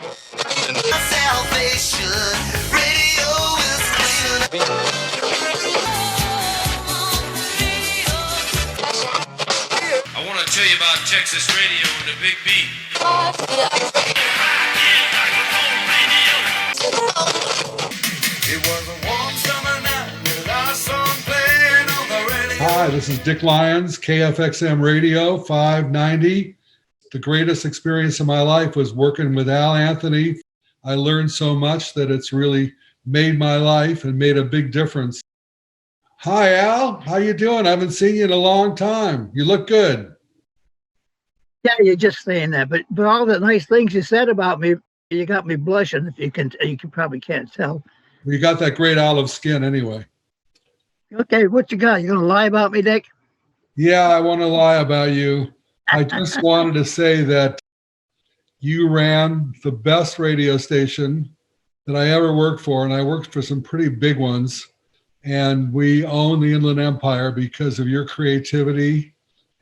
Salvation, radio is I want to tell you about Texas radio and the Big B. It was a warm summer night with our song playing on the radio. Hi, this is Dick Lyons, KFXM Radio 590. The greatest experience of my life was working with Al Anthony. I learned so much that it's really made my life and made a big difference. Hi, Al. How you doing? I haven't seen you in a long time. You look good. Yeah, you're just saying that, but all the nice things you said about me, you got me blushing. If you can probably can't tell. You got that great olive skin anyway. Okay, what you got? You gonna lie about me, Dick? Yeah, I want to lie about you. I just wanted to say that you ran the best radio station that I ever worked for, and I worked for some pretty big ones. And we own the Inland Empire because of your creativity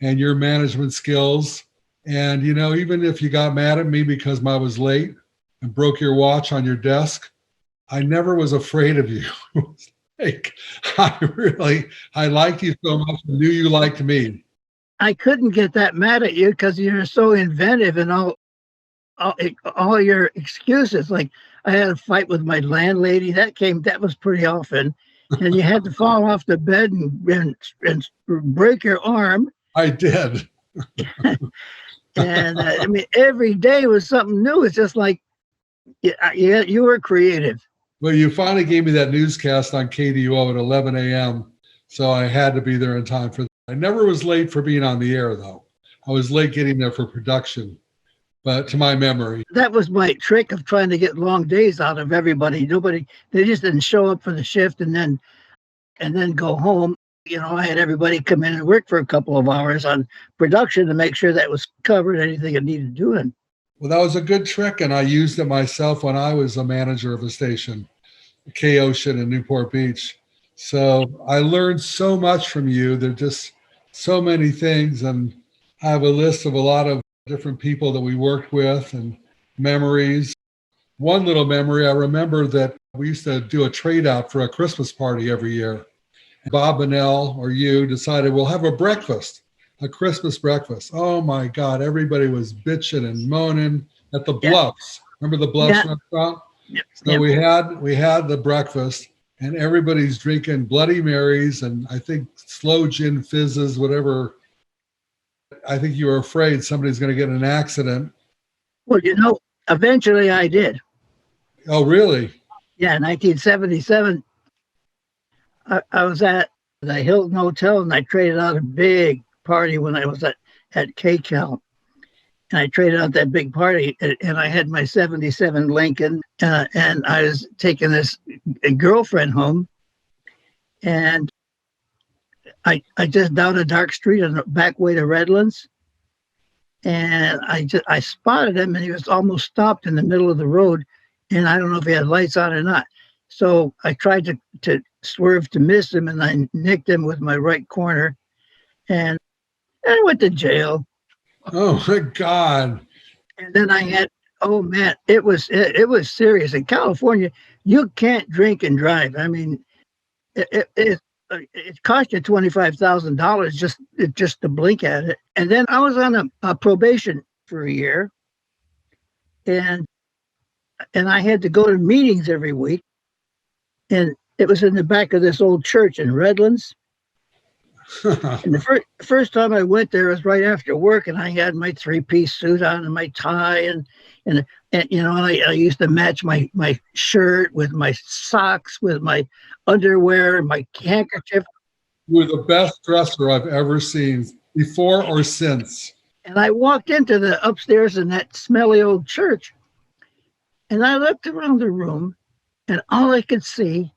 and your management skills. And, you know, even if you got mad at me because I was late and broke your watch on your desk, I never was afraid of you. Like, I liked you so much and knew you liked me. I couldn't get that mad at you because you're so inventive and all your excuses. Like I had a fight with my landlady. That was pretty often. And you had to fall off the bed and break your arm. I did. And I mean, every day was something new. It's just like, you were creative. Well, you finally gave me that newscast on KDUO at 11 a.m. So I had to be there in time for that. I never was late for being on the air, though. I was late getting there for production, but to my memory. That was my trick of trying to get long days out of everybody. They just didn't show up for the shift and then go home. You know, I had everybody come in and work for a couple of hours on production to make sure that was covered, anything it needed doing. Well, that was a good trick, and I used it myself when I was a manager of a station, K-Ocean in Newport Beach. So I learned so much from you. There are just so many things, and I have a list of a lot of different people that we worked with and memories. One little memory, I remember that we used to do a trade out for a Christmas party every year. Bob and Elle or you decided we'll have a Christmas breakfast. Oh my God, everybody was bitching and moaning at the Bluffs. Remember the Bluffs restaurant? Yep. So we had the breakfast and everybody's drinking Bloody Marys and I think slow gin fizzes, whatever. I think you were afraid somebody's going to get in an accident. Well, you know, eventually I did. Oh, really? Yeah, 1977. I was at the Hilton Hotel and I traded out a big party when I was at KCAL. And I traded out that big party and I had my 77 Lincoln and I was taking a girlfriend home and I just down a dark street on the back way to Redlands. And I spotted him and he was almost stopped in the middle of the road. And I don't know if he had lights on or not. So I tried to swerve to miss him and I nicked him with my right corner and I went to jail. Oh my God. And then oh man, it was serious. In California, you can't drink and drive. I mean, it cost you $25,000 just to blink at it. And then I was on a probation for a year and I had to go to meetings every week. And it was in the back of this old church in Redlands. And the first time I went there was right after work, and I had my 3-piece suit on and my tie, and you know, I used to match my shirt with my socks, with my underwear, and my handkerchief. You were the best dresser I've ever seen, before or since. And I walked into the upstairs in that smelly old church, and I looked around the room, and all I could see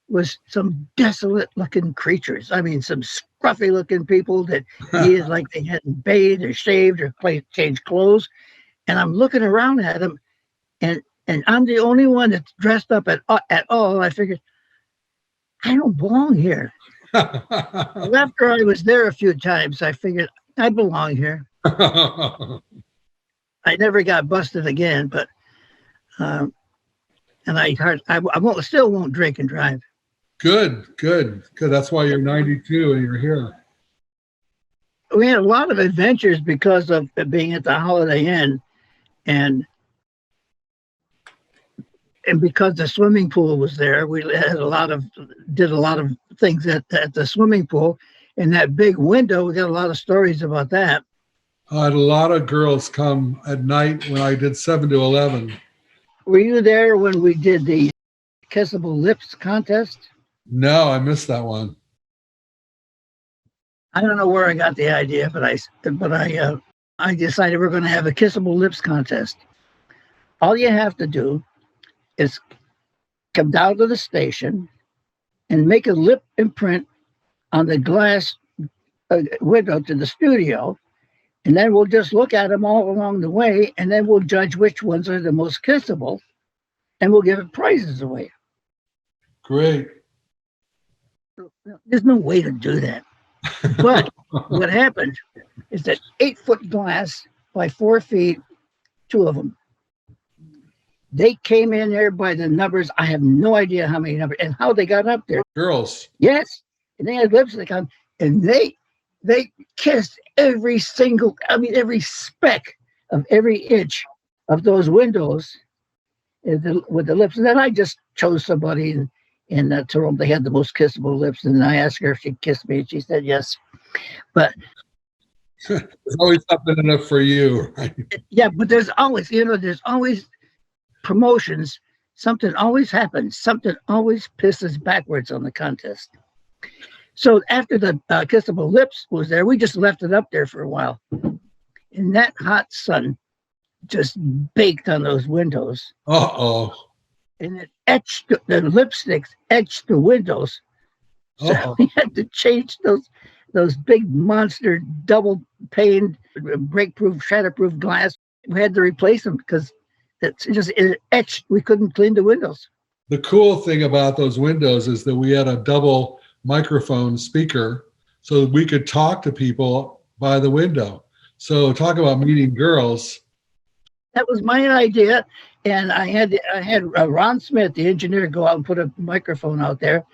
was some desolate-looking creatures. I mean, some scruffy-looking people that looked like they hadn't bathed or shaved or changed clothes. And I'm looking around at them, and I'm the only one that's dressed up at all. I figured, I don't belong here. Well, after I was there a few times, I figured, I belong here. I never got busted again, but Um, and still won't drink and drive. Good. That's why you're 92 and you're here. We had a lot of adventures because of being at the Holiday Inn, and because the swimming pool was there. We did a lot of things at the swimming pool. In that big window, we got a lot of stories about that. I had a lot of girls come at night when I did 7 to 11. Were you there when we did the Kissable Lips contest? No, I missed that one. I don't know where I got the idea, but I decided we're going to have a Kissable Lips contest. All you have to do is come down to the station and make a lip imprint on the glass window to the studio, and then we'll just look at them all along the way, and then we'll judge which ones are the most kissable, and we'll give prizes away. Great. There's no way to do that. But what happened is that 8-foot glass by 4 feet, 2 of them, they came in there by the numbers. I have no idea how many numbers and how they got up there. Girls. Yes. And they had lipstick on, and they kissed every speck of every inch of those windows with the lips. And then I just chose somebody and told them they had the most kissable lips. And I asked her if she'd kiss me, and she said yes. But there's always something enough for you, right? Yeah, but there's always promotions. Something always happens. Something always pisses backwards on the contest. So after the Kissable Lips was there, we just left it up there for a while. And that hot sun just baked on those windows. Uh-oh. And it etched, the lipsticks etched the windows. So we had to change those big monster double pane, breakproof, shatterproof glass. We had to replace them because it etched. We couldn't clean the windows. The cool thing about those windows is that we had a double microphone speaker so that we could talk to people by the window. So talk about meeting girls. That was my idea. And I had Ron Smith, the engineer, go out and put a microphone out there.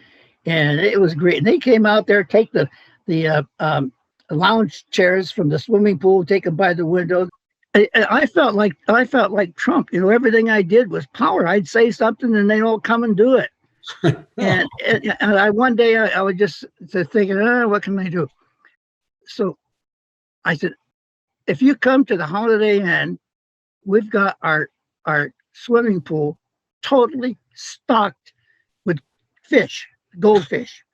And it was great. And they came out there, take the lounge chairs from the swimming pool, take them by the window. I felt like Trump. Everything I did was power. I'd say something, and they'd all come and do it. and one day I was just thinking, what can I do? So I said, if you come to the Holiday Inn, we've got our swimming pool totally stocked with goldfish.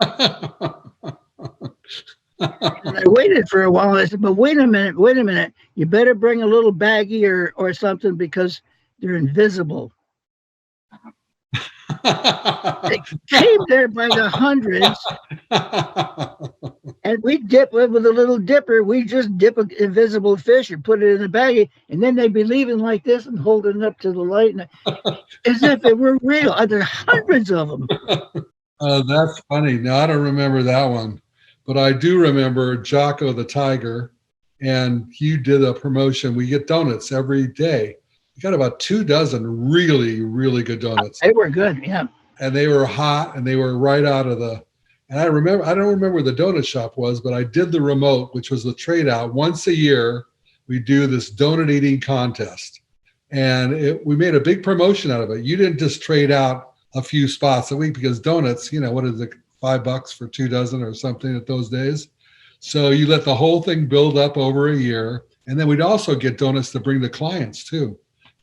And I waited for a while. And I said, but wait a minute. You better bring a little baggie or something because they're invisible. They came there by the hundreds. And we dip with a little dipper. We just dip an invisible fish and put it in a baggie. And then they'd be leaving like this and holding it up to the light as if it were real. There are hundreds of them. Oh, that's funny. Now, I don't remember that one. But I do remember Jocko the Tiger, and you did a promotion. We get donuts every day. We got about 24 really, really good donuts. They were good, yeah. And they were hot, and they were right out of the. And I don't remember where the donut shop was, but I did the remote, which was the trade out. Once a year, we do this donut eating contest, and we made a big promotion out of it. You didn't just trade out a few spots a week because donuts, what is it? $5 for 2 dozen or something at those days. So you let the whole thing build up over a year. And then we'd also get donuts to bring the clients too.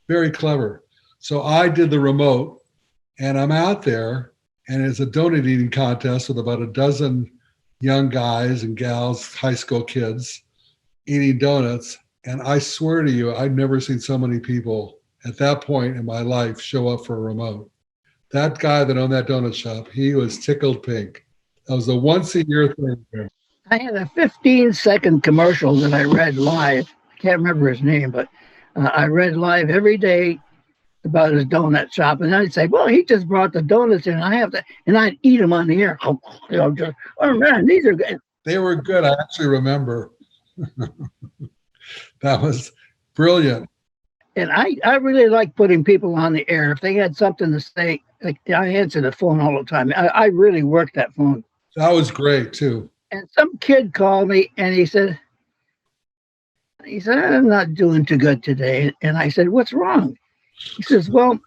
Very clever. So I did the remote, and I'm out there, and it's a donut eating contest with about a dozen young guys and gals, high school kids eating donuts. And I swear to you, I've never seen so many people at that point in my life show up for a remote. That guy that owned that donut shop, he was tickled pink. That was a once-a-year thing. I had a 15-second commercial that I read live. I can't remember his name, but I read live every day about his donut shop. And I'd say, well, he just brought the donuts in. And I'd eat them on the air. Oh, man, these are good. They were good. I actually remember. That was brilliant. And I really like putting people on the air. If they had something to say, like I answer the phone all the time. I really work that phone. That was great too. And some kid called me and he said, I'm not doing too good today. And I said, what's wrong? He says, well,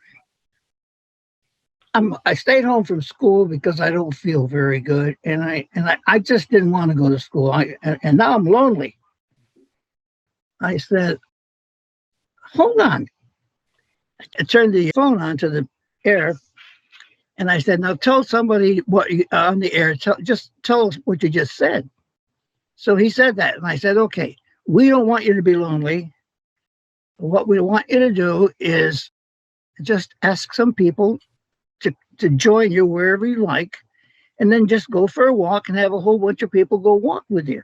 I stayed home from school because I don't feel very good. And I just didn't want to go to school. And now I'm lonely. I said, hold on. I turned the phone on to the air. And I said, now tell somebody what you, on the air. Just tell us what you just said. So he said that. And I said, okay, we don't want you to be lonely. What we want you to do is just ask some people to join you wherever you like, and then just go for a walk and have a whole bunch of people go walk with you.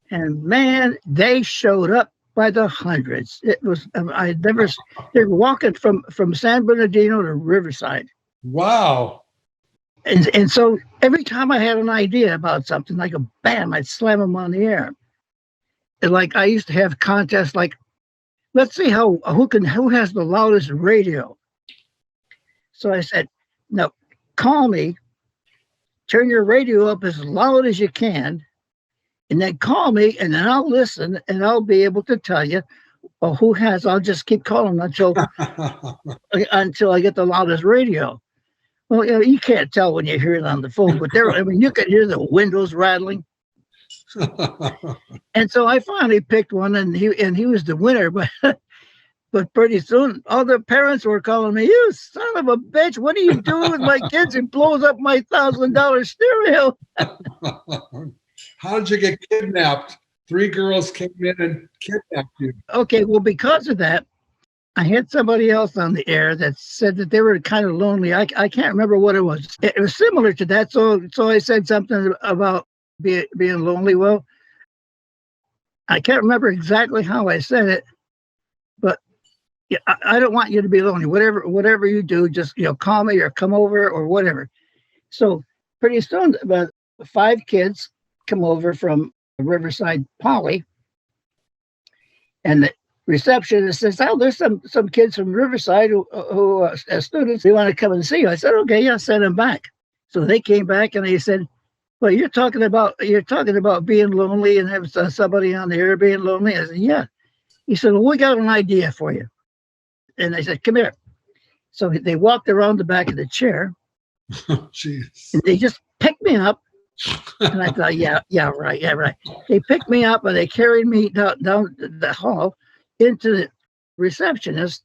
And man, they showed up by the hundreds. It was, they were walking from San Bernardino to Riverside. Wow. And so every time I had an idea about something, like a bam, I'd slam them on the air. And like I used to have contests like, let's see who has the loudest radio. So I said, no, call me, turn your radio up as loud as you can, and then call me, and then I'll listen, and I'll be able to tell you who has. I'll just keep calling until I get the loudest radio. Well, you can't tell when you hear it on the phone, but you could hear the windows rattling. And so I finally picked one, and he was the winner, but pretty soon all the parents were calling me, you son of a bitch, what are you doing with my kids? It blows up my $1,000 stereo. How did you get kidnapped? 3 girls came in and kidnapped you. Okay, well, because of that, I had somebody else on the air that said that they were kind of lonely. I can't remember what it was. It was similar to that. So I said something about being lonely. Well, I can't remember exactly how I said it, but yeah, I don't want you to be lonely. Whatever you do, just call me or come over or whatever. So pretty soon, about 5 kids come over from Riverside Poly, and the receptionist says, "Oh, there's some kids from Riverside who as students, they want to come and see you." I said, "Okay, yeah, send them back." So they came back and they said, "Well, you're talking about being lonely and have somebody on the air being lonely." I said, "Yeah." He said, "Well, we got an idea for you." And I said, "Come here." So they walked around the back of the chair. Jeez. And they just picked me up. And I thought, yeah, right. They picked me up and they carried me down the hall into the receptionist,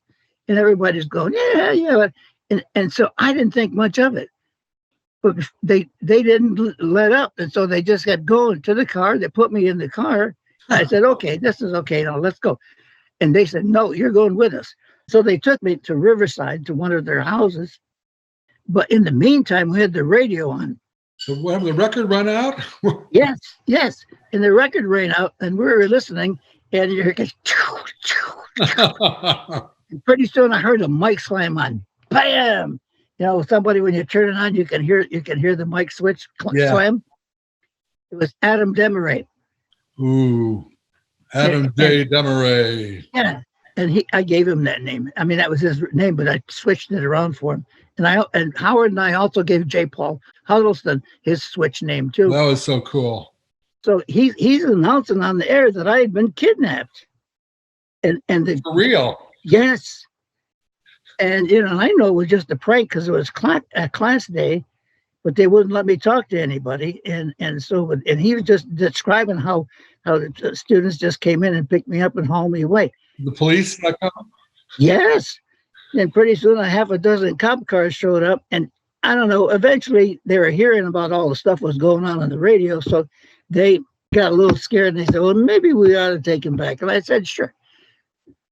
and everybody's going, yeah. And so I didn't think much of it. But they didn't let up. And so they just kept going to the car. They put me in the car. I said, okay, this is okay. Now let's go. And they said, no, you're going with us. So they took me to Riverside to one of their houses. But in the meantime, we had the radio on. So when the record run out? Yes. And the record ran out, and we were listening, and you heard, and pretty soon I heard a mic slam on. Bam! Somebody, when you turn it on, you can hear the mic switch slam. It was Adam Demaray. Ooh, Adam J. Demaray. Yeah, and I gave him that name. I mean, that was his name, but I switched it around for him. And Howard and I also gave J. Paul Huddleston his switch name too. That was so cool. So he's announcing on the air that I had been kidnapped. And For real? Yes. And I know it was just a prank because it was class day, but they wouldn't let me talk to anybody. And he was just describing how the students just came in and picked me up and hauled me away. The police? Yes. And pretty soon a half a dozen cop cars showed up, and I don't know, eventually they were hearing about all the stuff was going on the radio. So they got a little scared and they said, well, maybe we ought to take him back. And I said, sure.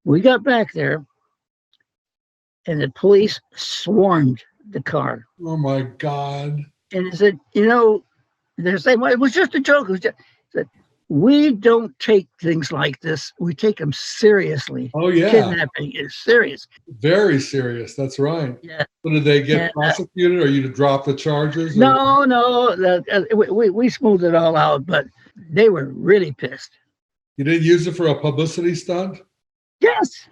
We got back there and the police swarmed the car. Oh my God. And they said, they're saying, well, it was just a joke. Said, we don't take things like this. We take them seriously. Oh, yeah. Kidnapping is serious. Very serious. That's right. Yeah. So did they get prosecuted or you to drop the charges? No. We smoothed it all out, but they were really pissed. You didn't use it for a publicity stunt? Yes,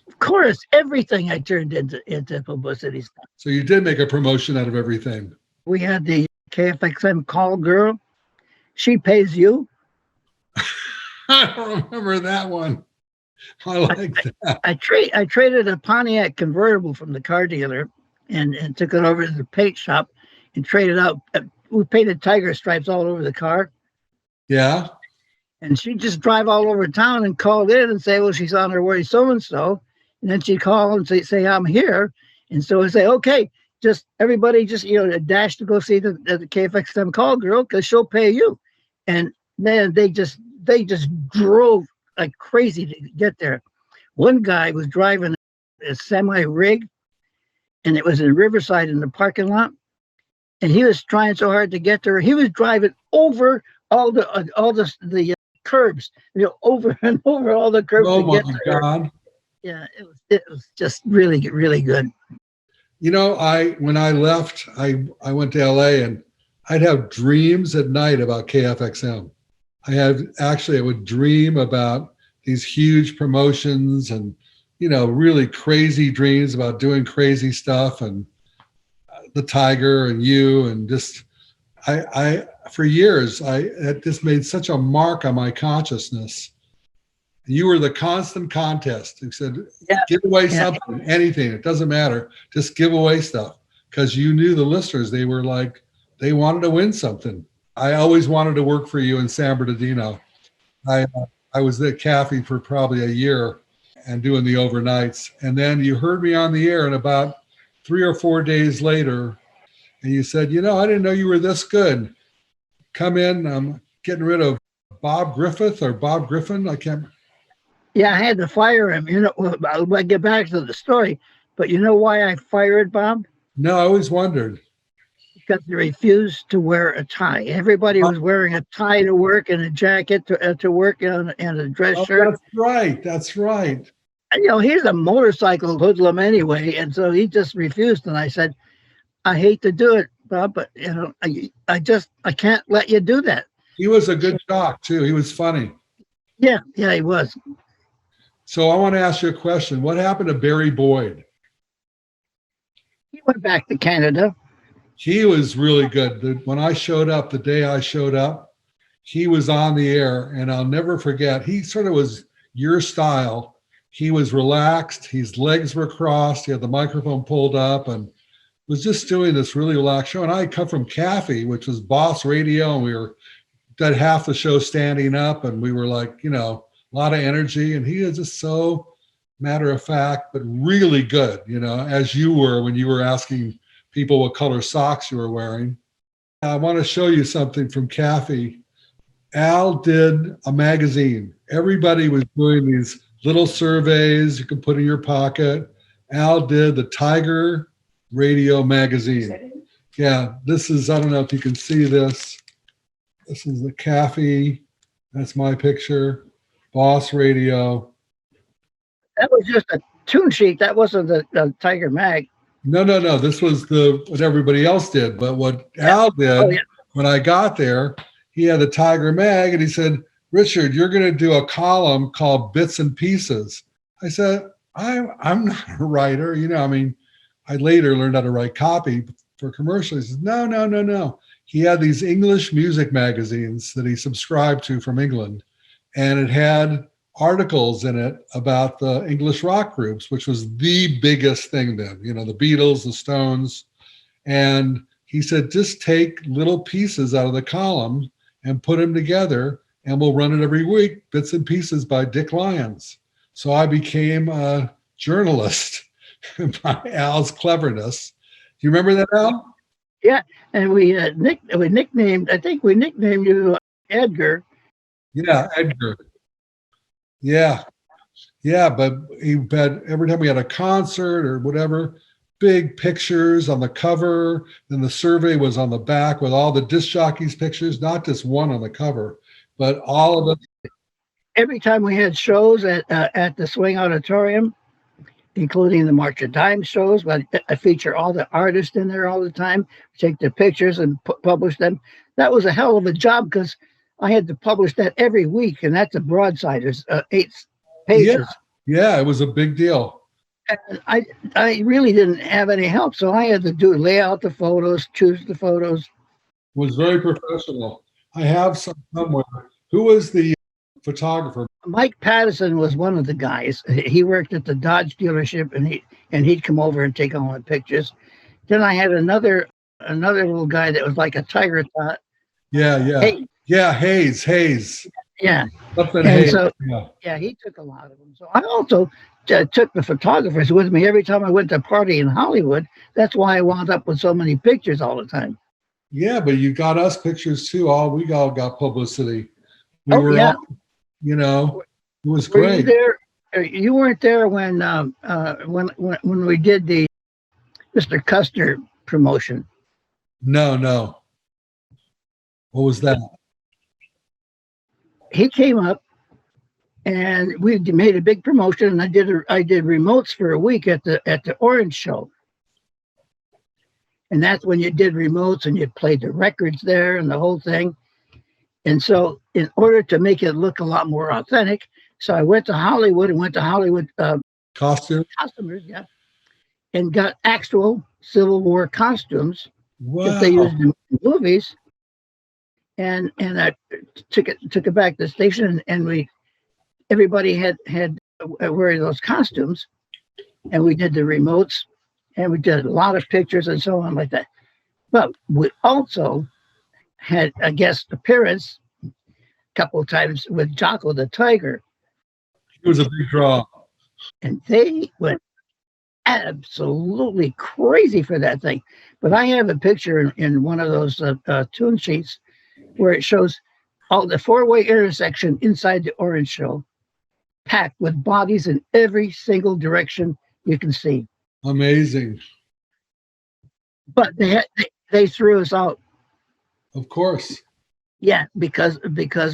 of course. Everything I turned into publicity stuff. So you did make a promotion out of everything. We had the KFXM call girl. She pays you. I don't remember that one. I like that. I traded a Pontiac convertible from the car dealer and took it over to the paint shop and traded out. We painted tiger stripes all over the car. Yeah. And she'd just drive all over town and call in and say, well, she's on her way so and so. And then she'd call and say, I'm here. And so I say, okay, just everybody just, dash to go see the KFXM call girl because she'll pay you. And then they just drove like crazy to get there. One guy was driving a semi rig and it was in Riverside in the parking lot. And he was trying so hard to get there. He was driving over all the curbs, over and over all the curbs. Oh to my get there. God. Yeah, it was just really, really good. When I left, I went to LA and I'd have dreams at night about KFXM. I would dream about these huge promotions and, really crazy dreams about doing crazy stuff and the Tiger and you and just, I for years, it just made such a mark on my consciousness. You were the constant contest. You said, give away something, anything. It doesn't matter. Just give away stuff. Because you knew the listeners, they wanted to win something. I always wanted to work for you in San Bernardino. I was at Cafe for probably a year and doing the overnights. And then you heard me on the air, and about 3 or 4 days later, and you said, I didn't know you were this good. Come in. I'm getting rid of Bob Griffin. I can't. Yeah, I had to fire him. I'll get back to the story. But you know why I fired Bob? No, I always wondered. Because he refused to wear a tie. Everybody was wearing a tie to work and a jacket to work and a dress shirt. That's right. And, he's a motorcycle hoodlum anyway. And so he just refused. And I said, I hate to do it, Bob, but, I can't let you do that. He was a good jock, too. He was funny. Yeah, he was. So I want to ask you a question. What happened to Barry Boyd? He went back to Canada. He was really good. When I showed up, the day I showed up, he was on the air, and I'll never forget. He sort of was your style. He was relaxed. His legs were crossed. He had the microphone pulled up and was just doing this really relaxed show. And I come from Cafe, which was Boss Radio, and we did half the show standing up, and we were like, a lot of energy. And he is just so matter of fact, but really good, as you were when you were asking people what color socks you were wearing. I want to show you something from Cafe. Al did a magazine. Everybody was doing these little surveys you can put in your pocket. Al did the Tiger Radio magazine. Yeah, this is, I don't know if you can see this. This is the Cafe. That's my picture. Boss Radio. That was just a tune sheet. That wasn't the Tiger Mag. No. This was what everybody else did. But what Al did when I got there, he had the Tiger Mag, and he said, Richard, you're going to do a column called Bits and Pieces. I said, I'm not a writer. I later learned how to write copy for commercials. He says, no. He had these English music magazines that he subscribed to from England, and it had articles in it about the English rock groups, which was the biggest thing then, the Beatles, the Stones. And he said, just take little pieces out of the column and put them together, and we'll run it every week, Bits and Pieces by Dick Lyons. So I became a journalist by Al's cleverness. Do you remember that, Al? Yeah, and we nicknamed you Edgar. Yeah, Edgar. Yeah, but he had, every time we had a concert or whatever, big pictures on the cover. Then the survey was on the back with all the disc jockeys' pictures, not just one on the cover, but all of them. Every time we had shows at the Swing Auditorium, including the March of Dimes shows, but I feature all the artists in there all the time, take their pictures and publish them. That was a hell of a job because I had to publish that every week, and that's a broadside. There's 8 pages. Yeah, it was a big deal. And I really didn't have any help, so I had to lay out the photos, choose the photos. It was very professional. I have some somewhere. Who was the photographer? Mike Pattison was one of the guys. He worked at the Dodge dealership, and he'd come over and take all my pictures. Then I had another little guy that was like a tiger tot. Yeah, yeah. Hey, Yeah, Hayes. yeah. Something And Hayes. so, Yeah. yeah, he took a lot of them. So I also took the photographers with me every time I went to a party in Hollywood. That's why I wound up with so many pictures all the time. Yeah, but you got us pictures too. We all got publicity. We Oh were yeah, all, it was were you great. there? You weren't there when we did the Mr. Custer promotion. No, no. What was that? He came up and we made a big promotion, and I did remotes for a week at the Orange Show. And that's when you did remotes and you played the records there and the whole thing. And so, in order to make it look a lot more authentic, so I went to Hollywood Costume? customers, yeah, and got actual Civil War costumes that they Wow. used in movies. And I took it back to the station, and everybody had wearing those costumes, and we did the remotes, and we did a lot of pictures and so on like that. But we also had a guest appearance a couple of times with Jocko the Tiger, It was a big draw. and they went absolutely crazy for that thing. But I have a picture in one of those tune sheets where it shows all the four-way intersection inside the Orange Show, packed with bodies in every single direction you can see. Amazing. But they threw us out. Of course. Yeah, because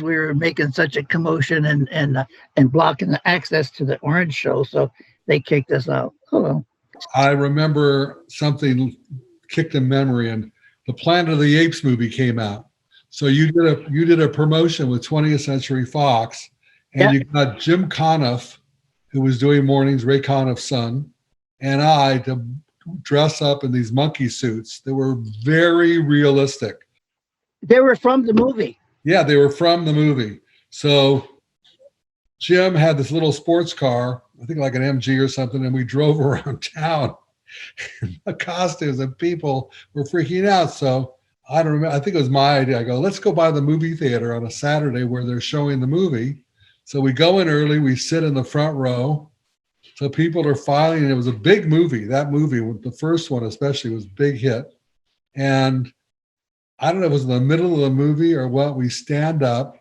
we were making such a commotion and blocking the access to the Orange Show, so they kicked us out. Oh well. I remember something kicked in memory, and the Planet of the Apes movie came out. So you did a promotion with 20th Century Fox, and Yeah. you got Jim Conniff, who was doing mornings, Ray Conniff's son, and I to dress up in these monkey suits that were very realistic. They were from the movie. Yeah, they were from the movie. So Jim had this little sports car, I think like an MG or something, and we drove around town in the costumes, and people were freaking out. So I don't remember. I think it was my idea. I go, let's go by the movie theater on a Saturday where they're showing the movie. So we go in early, we sit in the front row. So people are filing, and it was a big movie. That movie, the first one especially, was a big hit. And I don't know if it was in the middle of the movie or what. We stand up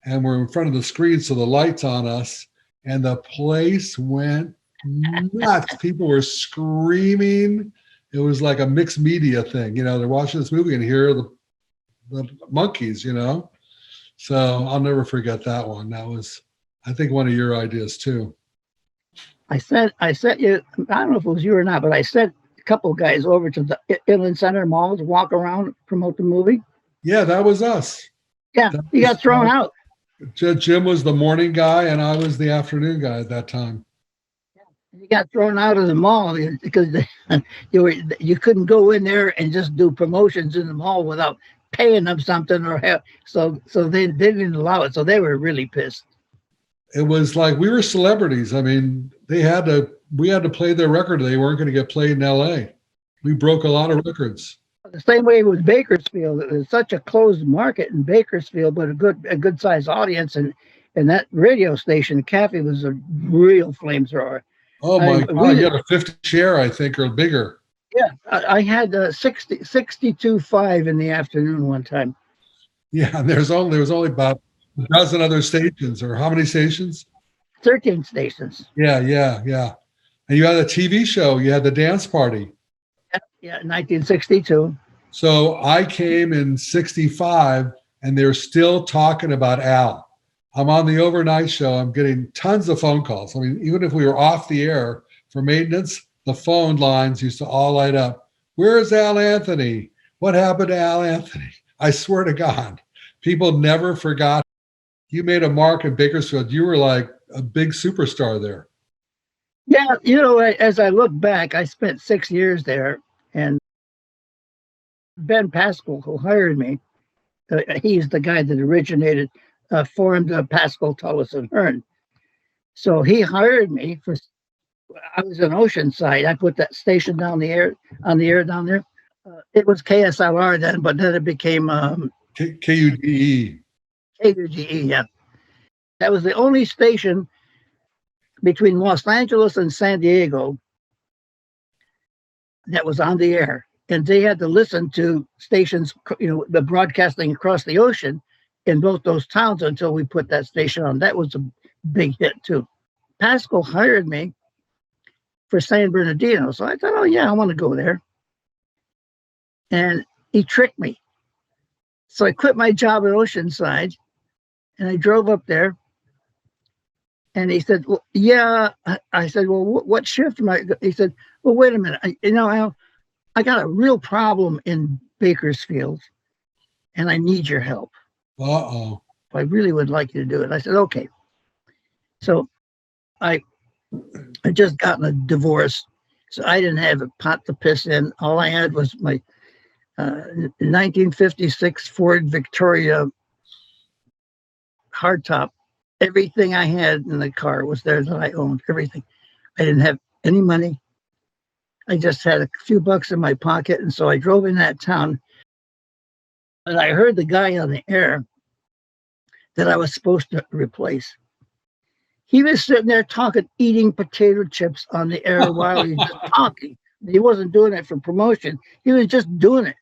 and we're in front of the screen, so the light's on us, and the place went nuts. People were screaming. It was like a mixed media thing. They're watching this movie and hear the monkeys, So I'll never forget that one. That was, I think, one of your ideas too. I sent you. I don't know if it was you or not, but I sent a couple of guys over to the Inland Center Mall to walk around, promote the movie. Yeah, that was us. Yeah, you got thrown out. Jim was the morning guy, and I was the afternoon guy at that time. You got thrown out of the mall because you couldn't go in there and just do promotions in the mall without paying them something so they didn't allow it. So they were really pissed. It was like we were celebrities. I mean, we had to play their record. They weren't going to get played in LA. We broke a lot of records. The same way with Bakersfield. It was such a closed market in Bakersfield, but a good sized audience, and that radio station, Cafe, was a real flamethrower. Oh my God! You had a 50 share, I think, or bigger. Yeah, I had 62.5 in the afternoon one time. Yeah, there was only about a dozen other stations, or how many stations? 13 stations. Yeah. And you had a TV show. You had the dance party. Yeah, 1962. So I came in 65, and they're still talking about Al. I'm on the overnight show. I'm getting tons of phone calls. I mean, even if we were off the air for maintenance, the phone lines used to all light up. Where's Al Anthony? What happened to Al Anthony? I swear to God, people never forgot. You made a mark in Bakersfield. You were like a big superstar there. Yeah, as I look back, I spent 6 years there, and Ben Pascal, who hired me, he's the guy that originated, formed Pascal, Tullis, and Hearn. So he hired me for. I was in Oceanside. I put that station on the air down there. It was KSLR then, but then it became KUDE. KUGE. Yeah, that was the only station between Los Angeles and San Diego that was on the air, and they had to listen to stations, the broadcasting across the ocean in both those towns until we put that station on. That was a big hit too. Pascal hired me for San Bernardino, so I thought, oh yeah, I want to go there, and he tricked me. So I quit my job at Oceanside, and I drove up there. And he said, well, yeah. I said, well, what shift am I? He said, well, wait a minute. Al, I got a real problem in Bakersfield, and I need your help. Uh-oh. I really would like you to do it. I said, okay. So I just gotten a divorce, so I didn't have a pot to piss in. All I had was my 1956 Ford Victoria hardtop. Everything I had in the car was there that I owned, everything. I didn't have any money. I just had a few bucks in my pocket. And so I drove in that town, and I heard the guy on the air that I was supposed to replace. He was sitting there eating potato chips on the air while he was just talking. He wasn't doing it for promotion. He was just doing it.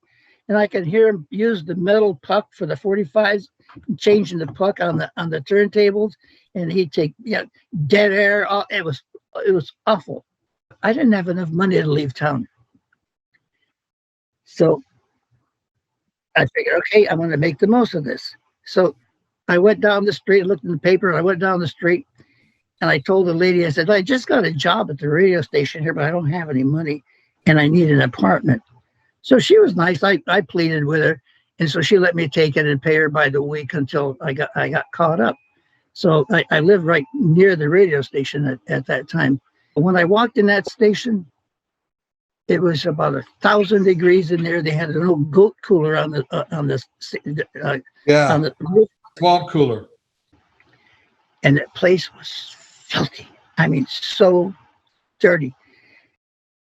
And I could hear him use the metal puck for the 45s, changing the puck on the turntables, and he'd take dead air. It was awful. I didn't have enough money to leave town, so I figured, okay, I'm going to make the most of this. So I went down the street, looked in the paper, and I went down the street, and I told the lady, I said, I just got a job at the radio station here, but I don't have any money, and I need an apartment. So she was nice. I pleaded with her, and so she let me take it and pay her by the week until I got caught up. So I lived right near the radio station at that time. When I walked in that station, it was about 1,000 degrees in there. They had an old goat cooler on the roof. Swamp cooler. And that place was filthy. I mean, so dirty.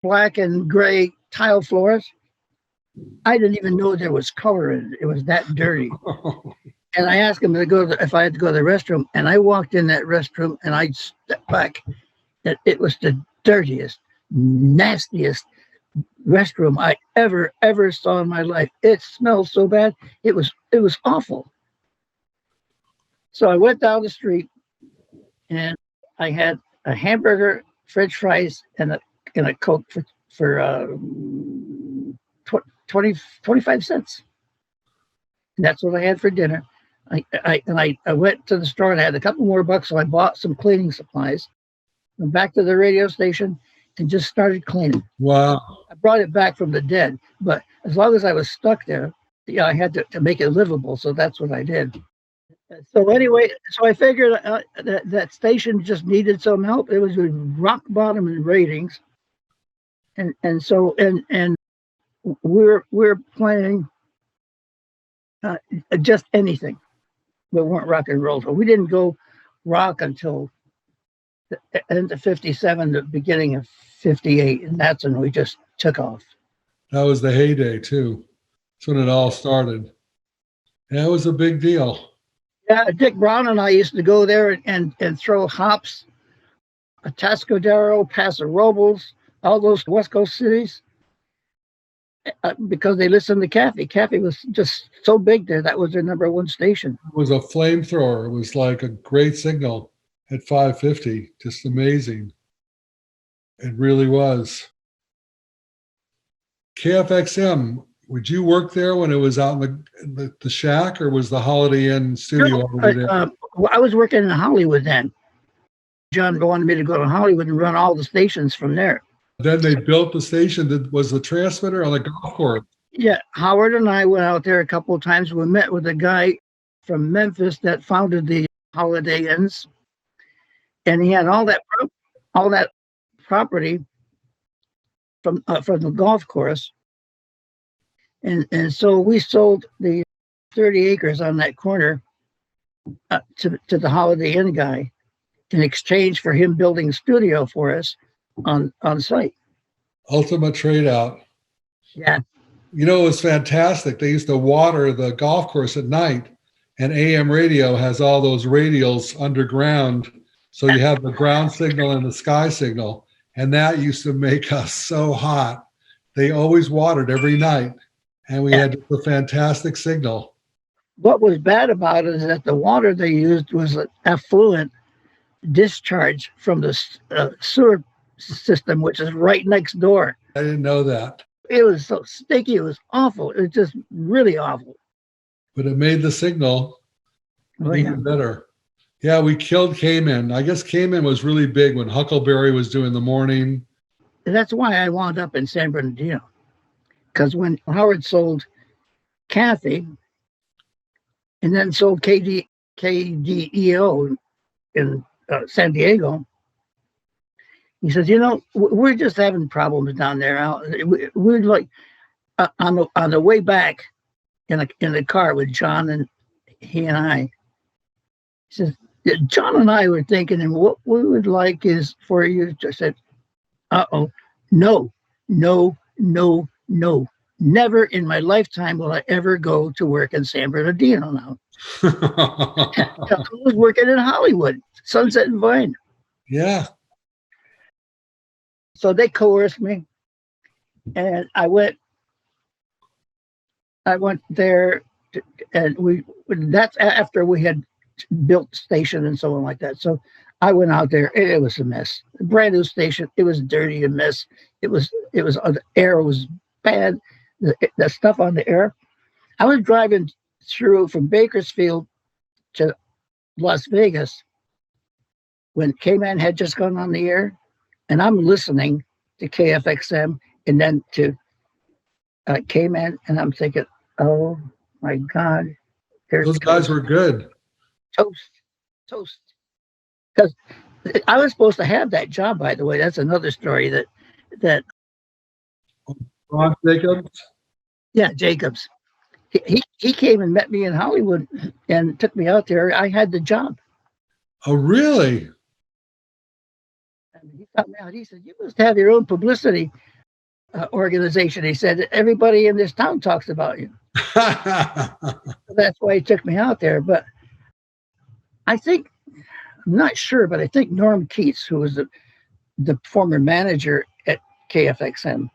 Black and gray tile floors. I didn't even know there was color in it. It was that dirty. And I asked him if I had to go to the restroom. And I walked in that restroom, and I stepped back. It was the dirtiest, nastiest restroom I ever saw in my life. It smelled so bad. It was awful. So I went down the street, and I had a hamburger, French fries, and a Coke for 25 cents. And that's what I had for dinner. I went to the store, and I had a couple more bucks, so I bought some cleaning supplies. Went back to the radio station and just started cleaning. Wow. I brought it back from the dead, but as long as I was stuck there, I had to make it livable, so that's what I did. So anyway, I figured that station just needed some help. It was rock bottom in ratings, and we're playing just anything, but weren't rock and roll. So we didn't go rock until the end of 57, the beginning of 58, and that's when we just took off. That was the heyday too. That's when it all started. Yeah, it was a big deal. Yeah, Dick Brown and I used to go there and throw hops, Atascadero, Paso Robles, all those West Coast cities, because they listened to Caffey. Caffey was just so big there. That was their number one station. It was a flamethrower. It was like a great signal at 550. Just amazing. It really was. KFXM, would you work there when it was out in the shack, or was the Holiday Inn studio over there? I was working in Hollywood then. John wanted me to go to Hollywood and run all the stations from there. Then they built the station that was the transmitter on the golf course. Yeah, Howard and I went out there a couple of times. We met with a guy from Memphis that founded the Holiday Inns, and he had all that property from the golf course, and so we sold the 30 acres on that corner to the Holiday Inn guy in exchange for him building a studio for us on site. Ultimate trade out. Yeah. You know, it was fantastic. They used to water the golf course at night, and AM radio has all those radials underground. So you have the ground signal and the sky signal, and that used to make us so hot. They always watered every night, and we had a fantastic signal. What was bad about it is that the water they used was an effluent discharge from the sewer system, which is right next door. I didn't know that. It was so sticky. It was awful. It was just really awful. But it made the signal even better. Yeah, we killed Cayman. I guess Cayman was really big when Huckleberry was doing the morning. And that's why I wound up in San Bernardino. Because when Howard sold Kathy and then sold KDEO in San Diego, he says, you know, we're just having problems down there. We're like on the way back in the car with John and he and I. He says, John and I were thinking, and what we would like is for you to say, no. Never in my lifetime will I ever go to work in San Bernardino now. I was working in Hollywood, Sunset and Vine. Yeah. So they coerced me, and I went there, and that's after we had built station and so on like that. So I went out there, and it was a mess. A brand new station. It was dirty, a mess. It was the air was bad. The stuff on the air. I was driving through from Bakersfield to Las Vegas when K-Man had just gone on the air, and I'm listening to KFXM and then to K-Man, and I'm thinking, oh my God. Those guys were good. Toast. Because I was supposed to have that job, by the way. That's another story that Ron Jacobs? Yeah, Jacobs. He came and met me in Hollywood and took me out there. I had the job. Oh, really? And he got me out. He said, you must have your own publicity organization. He said, everybody in this town talks about you. That's why he took me out there. But I think, I'm not sure, but I think Norm Keats, who was the former manager at KFXM,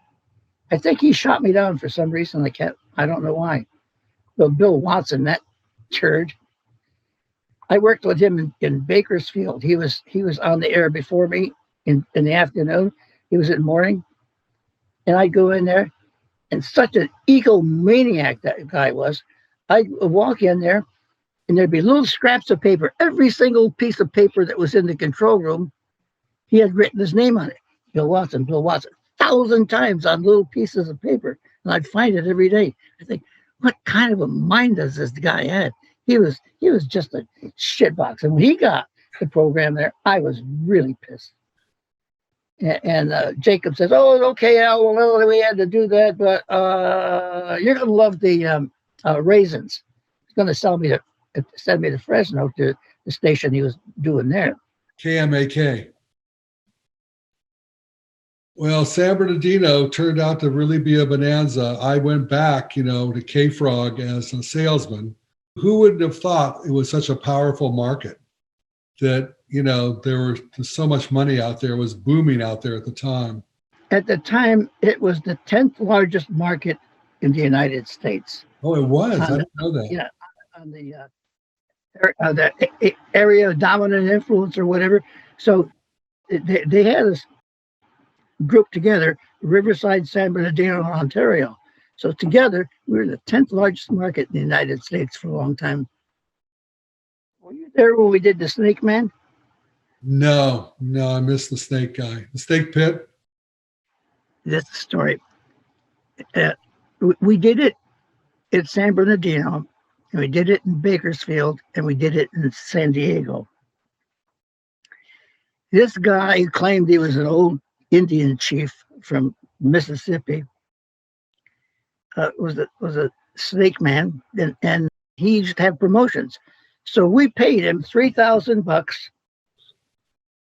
I think he shot me down for some reason. I don't know why. Well, Bill Watson, that turd. I worked with him in Bakersfield. He was on the air before me in the afternoon. He was in the morning. And I'd go in there, and such an egomaniac that guy was. I'd walk in there, and there'd be little scraps of paper. Every single piece of paper that was in the control room, he had written his name on it. Bill Watson, 1,000 times on little pieces of paper. And I'd find it every day. I think, what kind of a mind does this guy have? He was just a shitbox. And when he got the program there, I was really pissed. And Jacob says, oh, okay, Al, well, we had to do that, but you're going to love the raisins. He's going to send me to Fresno to the station he was doing there. KMAK. Well, San Bernardino turned out to really be a bonanza. I went back, to K-Frog as a salesman. Who wouldn't have thought it was such a powerful market that, there was so much money out there, was booming out there at the time. At the time, it was the 10th largest market in the United States. Oh, it was? I didn't know that. Yeah, on the area of dominant influence or whatever. So they had us grouped together, Riverside, San Bernardino, and Ontario. So together, we were the 10th largest market in the United States for a long time. Were you there when we did the Snake Man? No, I missed the snake guy. The snake pit? That's the story. We did it in San Bernardino, and we did it in Bakersfield, and we did it in San Diego. This guy claimed he was an old Indian chief from Mississippi was a snake man, and he used to have promotions. So we paid him $3,000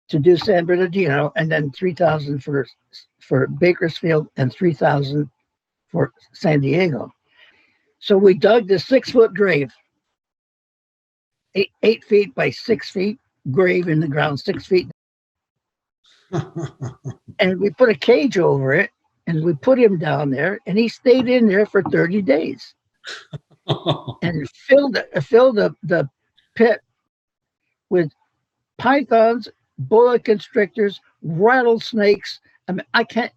to do San Bernardino, and then 3,000 for Bakersfield, and 3,000 for San Diego. So we dug this 6-foot grave, 8 feet by 6 feet grave in the ground, 6 feet, and we put a cage over it, and we put him down there, and he stayed in there for 30 days, and filled the pit with pythons, boa constrictors, rattlesnakes. I mean, I can't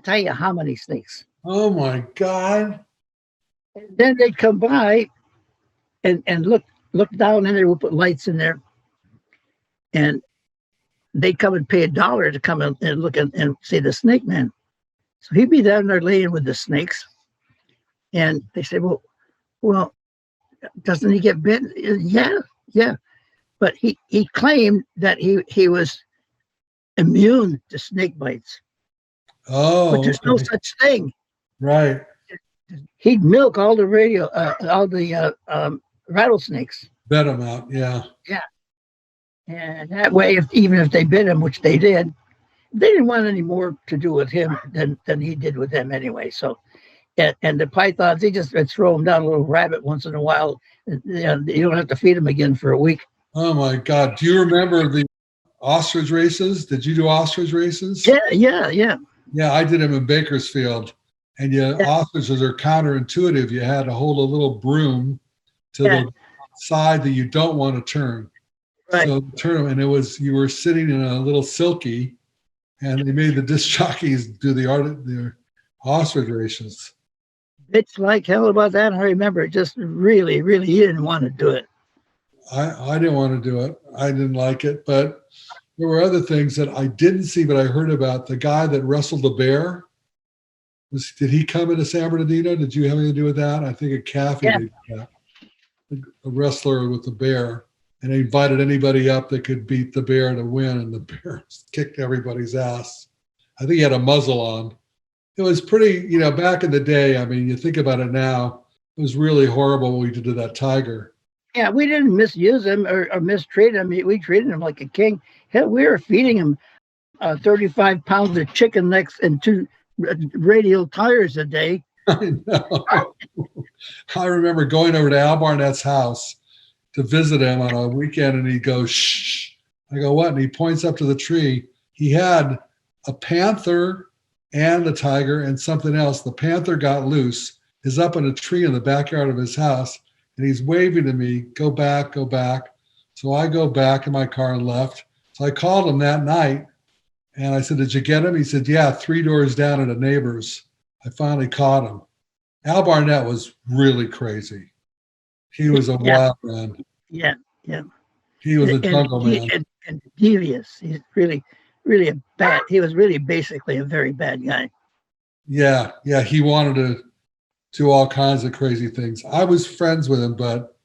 tell you how many snakes. Oh my God. And then they'd come by and look down in there. We'll put lights in there, and they'd come and pay $1 to come and look and see the snake man. So he'd be down there laying with the snakes, and they say, well, doesn't he get bitten? Yeah. But he claimed that he was immune to snake bites. Oh, but there's no such thing. Right. He'd milk all the rattlesnakes. Bet them out. Yeah. Yeah. And that way, even if they bit him, which they did, they didn't want any more to do with him than he did with them anyway. So, and the pythons, they just throw them down a little rabbit once in a while. You don't have to feed them again for a week. Oh my God. Do you remember the ostrich races? Did you do ostrich races? Yeah. Yeah, I did them in Bakersfield. And ostriches are counterintuitive. You had to hold a little broom to the side that you don't want to turn. Right. So turn them, and you were sitting in a little silky, and they made the disc jockeys do the ostrich races. It's like hell about that. I remember it just really, really, he didn't want to do it. I didn't want to do it. I didn't like it, but there were other things that I didn't see, but I heard about. The guy that wrestled the bear. Did he come into San Bernardino? Did you have anything to do with that? I think a Caffey did that. A wrestler with the bear, and they invited anybody up that could beat the bear to win, and the bear kicked everybody's ass. I think he had a muzzle on. It was pretty, back in the day. I mean, you think about it now, it was really horrible what we did to that tiger. Yeah, we didn't misuse him or mistreat him. We treated him like a king. Hell, we were feeding him 35 pounds of chicken necks and 2 radial tires a day. I know. I remember going over to Al Barnett's house to visit him on a weekend, and he'd go, shh. I go, what? And he points up to the tree. He had a panther and a tiger and something else. The panther got loose, is up in a tree in the backyard of his house, and he's waving to me, go back, go back. So I go back in my car and left. So I called him that night, and I said, did you get him? He said, yeah, 3 doors down at a neighbor's. I finally caught him. Al Barnett was really crazy. He was a wild man. Yeah. He was a jungle man. And devious. He's really, really he was really basically a very bad guy. Yeah. He wanted to do all kinds of crazy things. I was friends with him, but.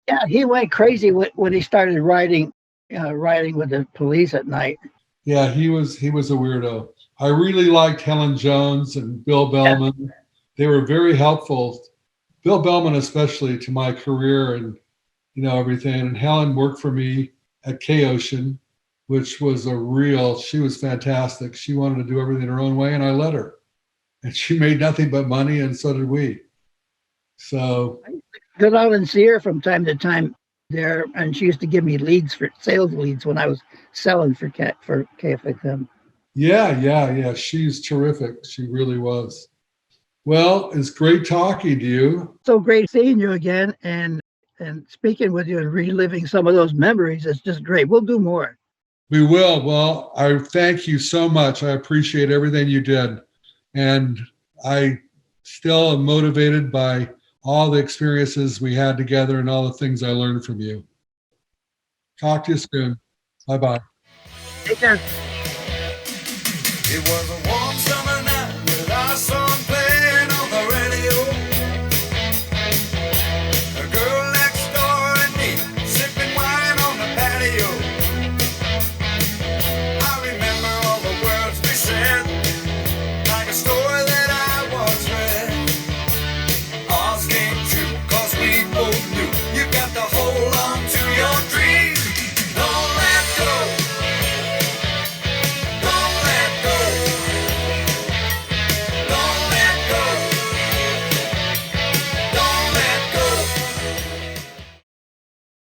Yeah, he went crazy when he started riding with the police at night. Yeah, he was a weirdo. I really liked Helen Jones and Bill Bellman. Yeah. They were very helpful. Bill Bellman, especially, to my career and everything. And Helen worked for me at K-Ocean, which was she was fantastic. She wanted to do everything her own way, and I let her. And she made nothing but money, and so did we. So I go out and see her from time to time there, and she used to give me sales leads when I was selling for KFXM. Yeah. She's terrific. She really was. Well, it's great talking to you. So great seeing you again and speaking with you and reliving some of those memories. It's just great. We'll do more. We will. Well, I thank you so much. I appreciate everything you did. And I still am motivated by all the experiences we had together and all the things I learned from you. Talk to you soon. Bye-bye. Take care. It was a warm summer